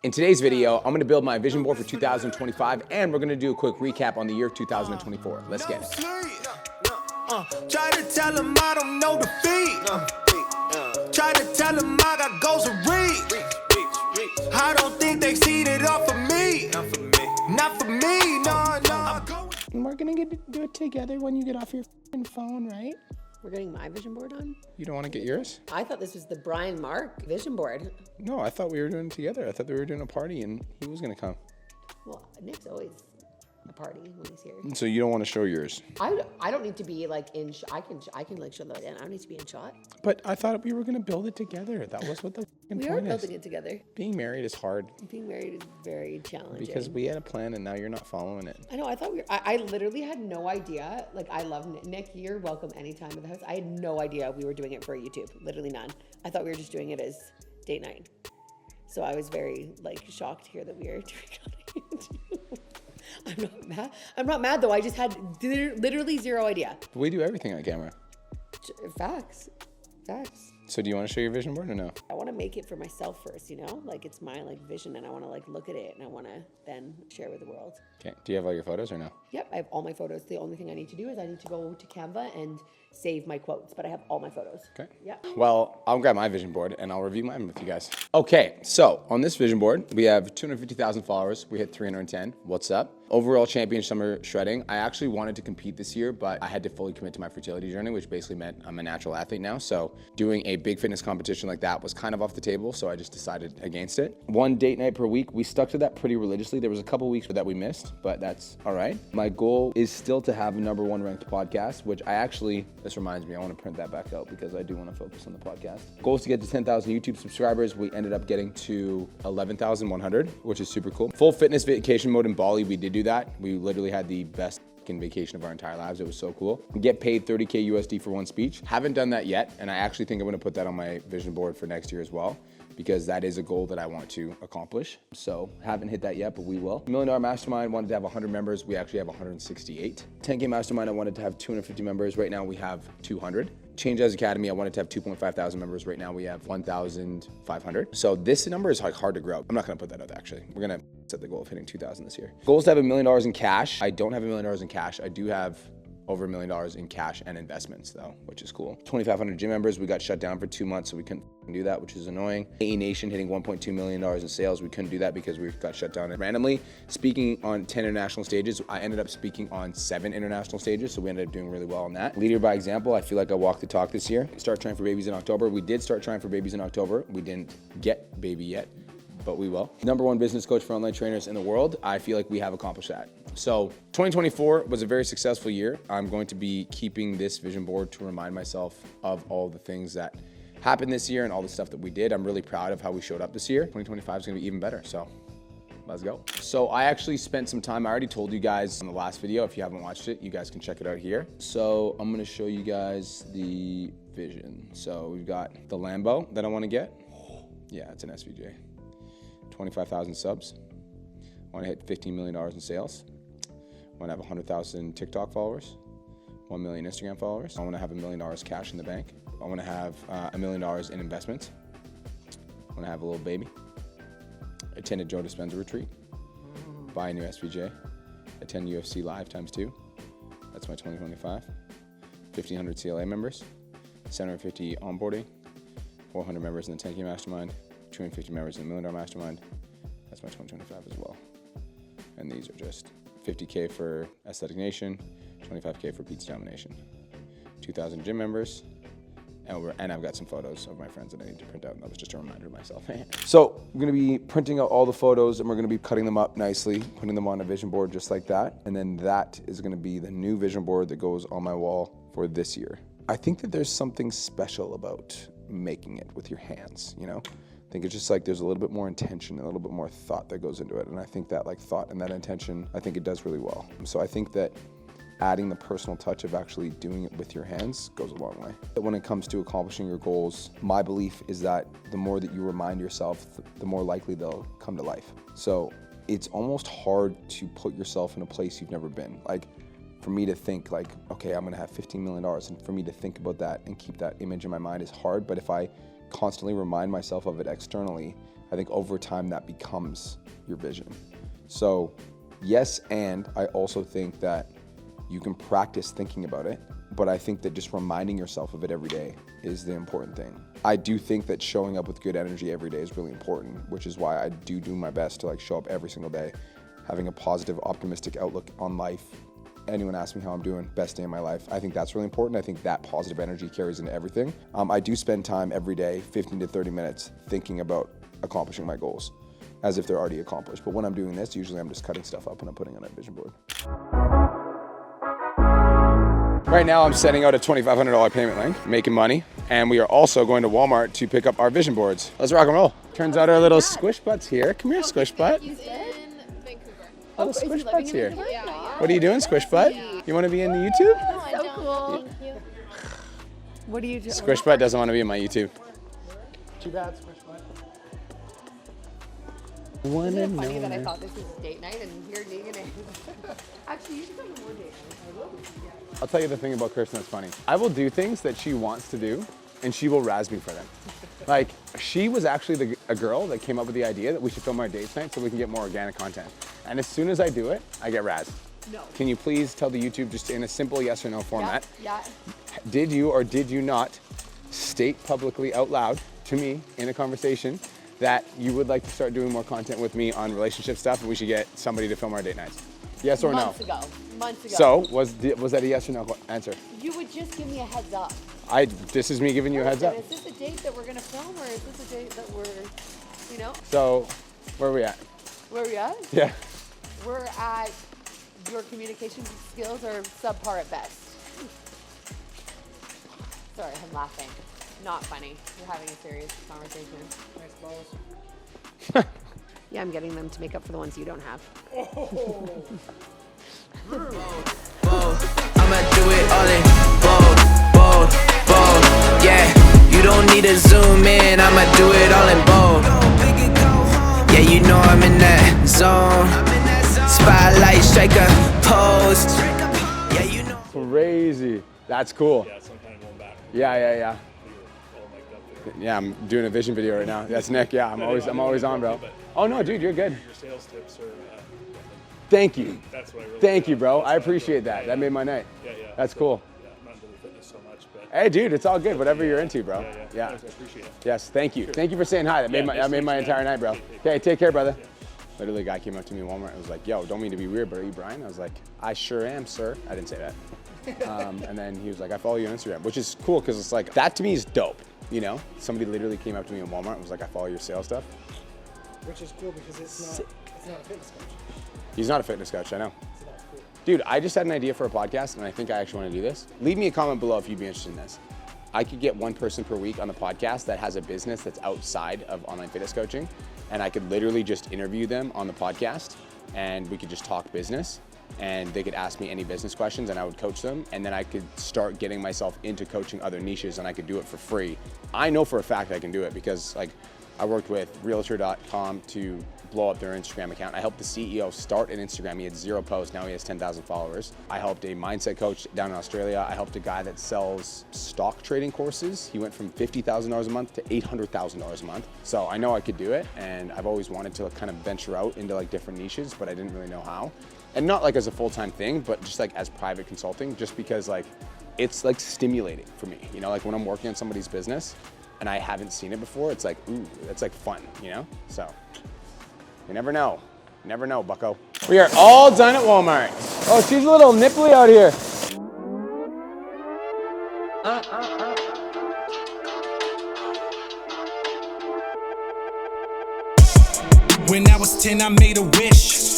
In today's video, I'm gonna build my vision board for 2025, and we're gonna do a quick recap on the year 2024. Let's get it. Try to tell them I don't know defeat. Try to tell them I got goals to reach. I don't think they see it all for me. Not for me, no. We're gonna do it together when you get off your phone, right? We're getting my vision board on? You don't wanna get yours? I thought this was the Brian Mark vision board. No, I thought we were doing it together. I thought we were doing a party and he was gonna come. Well, Nick's always a party when he's here. So you don't wanna show yours? I don't need to be like in, I can like show that in. I don't need to be in shot. But I thought we were gonna build it together. That was what the We are building it together. Being married is hard. Being married is very challenging. Because we had a plan and now you're not following it. I know, I thought I literally had no idea. Like, I love Nick, you're welcome anytime at the house. I had no idea we were doing it for YouTube, literally none. I thought we were just doing it as date night. So I was very like shocked to hear that we are doing it on YouTube. I'm not mad though. I just had literally zero idea. We do everything on camera. Facts. So do you want to show your vision board or no? I want to make it for myself first, you know? Like, it's my like vision and I want to like look at it and I want to then share with the world. Okay. Do you have all your photos or no? Yep, I have all my photos. The only thing I need to do is I need to go to Canva and save my quotes, but I have all my photos. Okay. Yeah. Well, I'll grab my vision board and I'll review mine with you guys. Okay, so on this vision board, we have 250,000 followers. We hit 310. What's up? Overall champion summer shredding. I actually wanted to compete this year, but I had to fully commit to my fertility journey, which basically meant I'm a natural athlete now. So doing a big fitness competition like that was kind of off the table. So I just decided against it. One date night per week. We stuck to that pretty religiously. There was a couple weeks that we missed, but that's all right. My goal is still to have a #1 ranked podcast, which this reminds me, I want to print that back out because I do want to focus on the podcast. Goal is to get to 10,000 YouTube subscribers. We ended up getting to 11,100, which is super cool. Full fitness vacation mode in Bali. We did do that. We literally had the best vacation of our entire lives. It was so cool. We get paid 30K USD for one speech. Haven't done that yet. And I actually think I'm going to put that on my vision board for next year as well, because that is a goal that I want to accomplish. So haven't hit that yet, but we will. $1 Million Mastermind, wanted to have 100 members. We actually have 168. 10K Mastermind, I wanted to have 250 members. Right now we have 200. Change As Academy, I wanted to have 2.5 thousand members. Right now we have 1,500. So this number is like hard to grow. I'm not gonna put that out actually. We're gonna set the goal of hitting 2,000 this year. Goal is to have $1 million in cash. I don't have $1 million in cash. I do have over $1 million in cash and investments though, which is cool. 2,500 gym members. We got shut down for 2 months, so we couldn't do that, which is annoying. AE Nation hitting $1.2 million in sales. We couldn't do that because we got shut down randomly. Speaking on 10 international stages, I ended up speaking on 7 international stages, so we ended up doing really well on that. Leader by example, I feel like I walked the talk this year. Start trying for babies in October. We did start trying for babies in October. We didn't get baby yet, but we will. #1 business coach for online trainers in the world. I feel like we have accomplished that. So 2024 was a very successful year. I'm going to be keeping this vision board to remind myself of all the things that happened this year and all the stuff that we did. I'm really proud of how we showed up this year. 2025 is gonna be even better, so let's go. So I actually spent some time, I already told you guys in the last video. If you haven't watched it, you guys can check it out here. So I'm gonna show you guys the vision. So we've got the Lambo that I wanna get. Yeah, it's an SVJ. 25,000 subs. I wanna hit $15 million in sales. I wanna have 100,000 TikTok followers, 1 million Instagram followers. I wanna have $1 million cash in the bank. I wanna have $1 million in investments. I wanna have a little baby. Attend a Joe Dispenza retreat. Buy a new SVJ. Attend UFC Live ×2. That's my 2025. 1,500 CLA members. 750 onboarding. 400 members in the 10K Mastermind. 250 members in the $1 Million Mastermind. That's my 2025 as well. And these are just 50K for Aesthetic Nation, 25K for Pizza Domination. 2,000 gym members. And I've got some photos of my friends that I need to print out. And that was just a reminder of myself. So I'm gonna be printing out all the photos and we're gonna be cutting them up nicely, putting them on a vision board just like that. And then that is gonna be the new vision board that goes on my wall for this year. I think that there's something special about making it with your hands, you know? I think it's just like there's a little bit more intention, a little bit more thought that goes into it. And I think that like thought and that intention, I think it does really well. So I think that adding the personal touch of actually doing it with your hands goes a long way. When it comes to accomplishing your goals, my belief is that the more that you remind yourself, the more likely they'll come to life. So it's almost hard to put yourself in a place you've never been. Like for me to think like, okay, I'm gonna have $15 million, and for me to think about that and keep that image in my mind is hard, but if I constantly remind myself of it externally, I think over time that becomes your vision. So yes, and I also think that you can practice thinking about it, but I think that just reminding yourself of it every day is the important thing. I do think that showing up with good energy every day is really important, which is why I do my best to like show up every single day, having a positive, optimistic outlook on life. Anyone asks me how I'm doing, best day of my life. I think that's really important. I think that positive energy carries into everything. I do spend time every day, 15 to 30 minutes, thinking about accomplishing my goals as if they're already accomplished. But when I'm doing this, usually I'm just cutting stuff up and I'm putting it on a vision board. Right now I'm sending out a $2,500 payment link, making money. And we are also going to Walmart to pick up our vision boards. Let's rock and roll. Turns out our little squish butts here. Come here, squish butt. He's in Vancouver. Little squish butts here. Yeah. What are you doing, squish butt? You want to be in the YouTube? No, I don't. cool. Thank you. What are you doing? Squish butt doesn't want to be in my YouTube. Too bad, squish butt. Isn't it funny that I thought this was date night and here Negan is? Actually, you should come to more date nights. I will. Yeah. I'll tell you the thing about Kirsten that's funny. I will do things that she wants to do, and she will razz me for them. Like, she was actually a girl that came up with the idea that we should film our dates night so we can get more organic content. And as soon as I do it, I get razzed. No. Can you please tell the YouTube just in a simple yes or no format, Yeah. did you or did you not state publicly out loud to me in a conversation that you would like to start doing more content with me on relationship stuff and we should get somebody to film our date nights? Yes or Months no? ago. Months ago. So, was that a yes or no answer? You would just give me a heads up. This is me giving you a heads up. Is this a date that we're gonna film, or is this a date that we're, you know, So, where are we at? where are we at? Yeah. We're at your communication skills are subpar at best. Sorry, I'm laughing. Not funny. We're having a serious conversation. Nice balls. Yeah, I'm getting them to make up for the ones you don't have. I'ma do it all in bold, yeah. You don't need to zoom in, I'ma do it all in bold. Yeah, you know I'm in that zone. Spotlight, striker, pose. Yeah, you know. Crazy. That's cool. Yeah, sometime going back. Yeah. We were all mic'd up there. Yeah, I'm doing a vision video right now. That's Nick. Yeah, I'm always on, bro. Oh no, dude, you're good. Your sales tips are, Thank you. that's what I wrote. Thank you, down. bro. That's I what appreciate wrote. that. Yeah, That made my night. Yeah. That's cool. Yeah, I'm not into the fitness so much, but Hey, dude, it's all good. Whatever you're into, bro. yeah. I appreciate it. Yes, thank you. Thank you for saying hi. That made my entire night, bro. Okay, take care, brother. Literally, a guy came up to me in Walmart and was like, "Yo, don't mean to be weird, but are you Brian?" I was like, "I sure am, sir." I didn't say that. And then he was like, "I follow you on Instagram," which is cool because it's like that to me is dope. You know, somebody literally came up to me in Walmart and was like, "I follow your sales stuff." Which is cool because it's not a fitness coach. He's not a fitness coach, I know. So that's cool. Dude, I just had an idea for a podcast, and I think I actually want to do this. Leave me a comment below if you'd be interested in this. I could get one person per week on the podcast that has a business that's outside of online fitness coaching, and I could literally just interview them on the podcast, and we could just talk business, and they could ask me any business questions, and I would coach them, and then I could start getting myself into coaching other niches, and I could do it for free. I know for a fact I can do it because, like, I worked with Realtor.com to blow up their Instagram account. I helped the CEO start an Instagram. He had 0 posts. Now he has 10,000 followers. I helped a mindset coach down in Australia. I helped a guy that sells stock trading courses. He went from $50,000 a month to $800,000 a month. So I know I could do it, and I've always wanted to kind of venture out into like different niches, but I didn't really know how. And not like as a full-time thing, but just like as private consulting, just because like it's like stimulating for me. You know, like when I'm working on somebody's business and I haven't seen it before, it's like, ooh, it's like fun, you know? So you never know. Never know, bucko. We are all done at Walmart. Oh, she's a little nipply out here. When I was 10, I made a wish.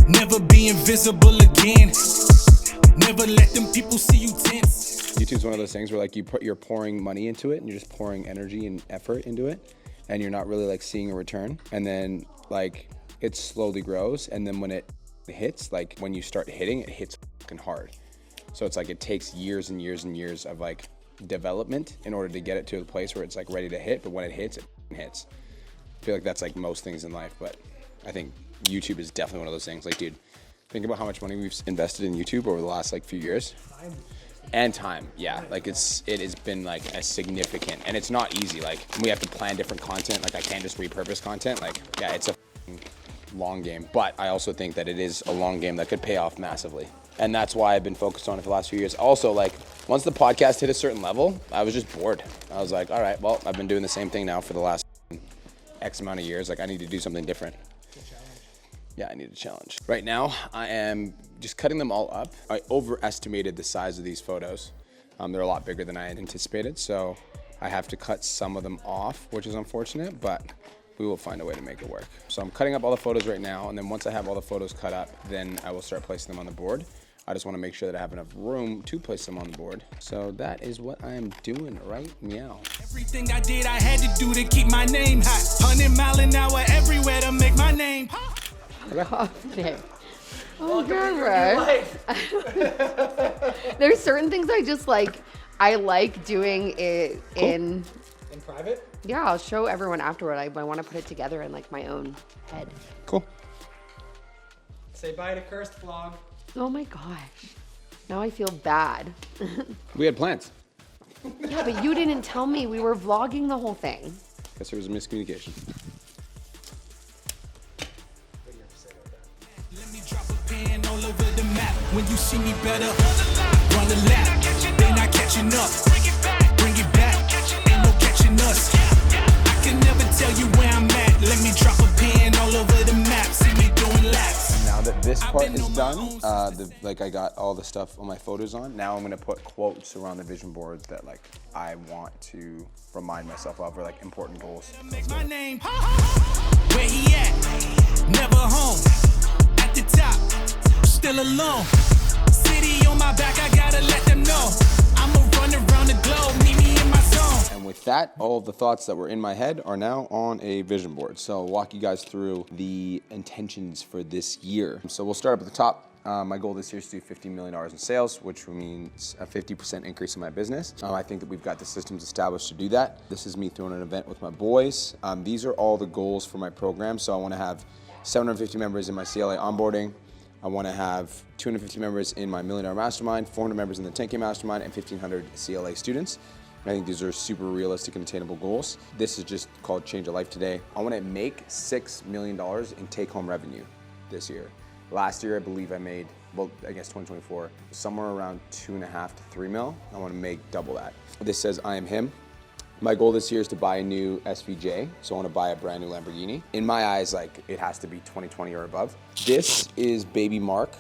Never be invisible again. Never let them people see you tense. YouTube's one of those things where like you're pouring money into it and you're just pouring energy and effort into it, and you're not really like seeing a return. And then like it slowly grows, and then when it hits, like when you start hitting, it hits fucking hard. So it's like it takes years and years and years of like development in order to get it to a place where it's like ready to hit. But when it hits, it hits. I feel like that's like most things in life, but I think YouTube is definitely one of those things. Like, dude, think about how much money we've invested in YouTube over the last like few years. And time, yeah. Like it has been like a significant, and it's not easy. Like we have to plan different content. Like I can't just repurpose content. Like yeah, it's a long game. But I also think that it is a long game that could pay off massively. And that's why I've been focused on it for the last few years. Also, like once the podcast hit a certain level, I was just bored. I was like, all right, well, I've been doing the same thing now for the last X amount of years. Like I need to do something different. Yeah, I need a challenge. Right now, I am just cutting them all up. I overestimated the size of these photos. They're a lot bigger than I had anticipated, so I have to cut some of them off, which is unfortunate, but we will find a way to make it work. So I'm cutting up all the photos right now, and then once I have all the photos cut up, then I will start placing them on the board. I just want to make sure that I have enough room to place them on the board. So that is what I am doing right now. Everything I did, I had to do to keep my name hot. 100 mile an hour everywhere to make my name pop. Okay. Oh, God, There's certain things I just like. I like doing it in private? Yeah, I'll show everyone afterward. I want to put it together in like my own head. Cool. Say bye to Cursed Vlog. Oh my gosh. Now I feel bad. We had plans. Yeah, but you didn't tell me we were vlogging the whole thing. Guess there was a miscommunication. Let me drop a pin all over the map. When you see me better, run the lap. They not catching up. Bring it back. Ain't no catching us. I can never tell you where I'm at. Let me drop a pin all over the map. See me doing laps. Now that this part is done, like I got all the stuff on my photos on, now I'm gonna put quotes around the vision board that like I want to remind myself of, or like important goals. Make my name. Where he at? Never home. At the top, still alone. City on my back, I gotta let them know. I'ma run around the globe, meet me in my zone. And with that, all of the thoughts that were in my head are now on a vision board. So I'll walk you guys through the intentions for this year. So we'll start up at the top. My goal this year is to do $50 million in sales, which means a 50% increase in my business. I think that we've got the systems established to do that. This is me throwing an event with my boys. These are all the goals for my program. So I want to have 750 members in my CLA onboarding. I want to have 250 members in my $1 Million Mastermind, 400 members in the 10K Mastermind, and 1,500 CLA students. I think these are super realistic and attainable goals. This is just called Change a Life Today. I want to make $6 million in take-home revenue this year. Last year, I believe I made, well, I guess 2024, somewhere around 2.5 to 3 mil. I want to make double that. This says I am him. My goal this year is to buy a new SVJ, so I want to buy a brand new Lamborghini. In my eyes, like it has to be 2020 or above. This is baby Mark.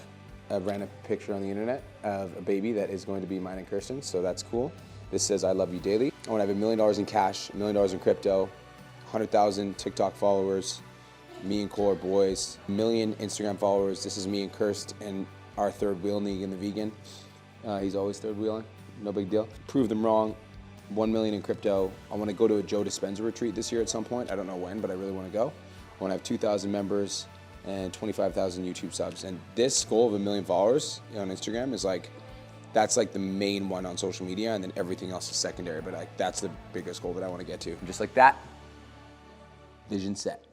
I ran a picture on the internet of a baby that is going to be mine and Kirsten, so that's cool. This says I love you daily. I want to have $1 million in cash, $1 million in crypto, 100,000 TikTok followers, me and Cole are boys, 1 million Instagram followers. This is me and Kirst and our third wheel, Negan the vegan. He's always third wheeling, no big deal. Prove them wrong. 1 million in crypto. I want to go to a Joe Dispenza retreat this year at some point. I don't know when, but I really want to go. I want to have 2,000 members and 25,000 YouTube subs. And this goal of 1 million followers on Instagram is like, that's like the main one on social media, and then everything else is secondary. But like, that's the biggest goal that I want to get to. And just like that, vision set.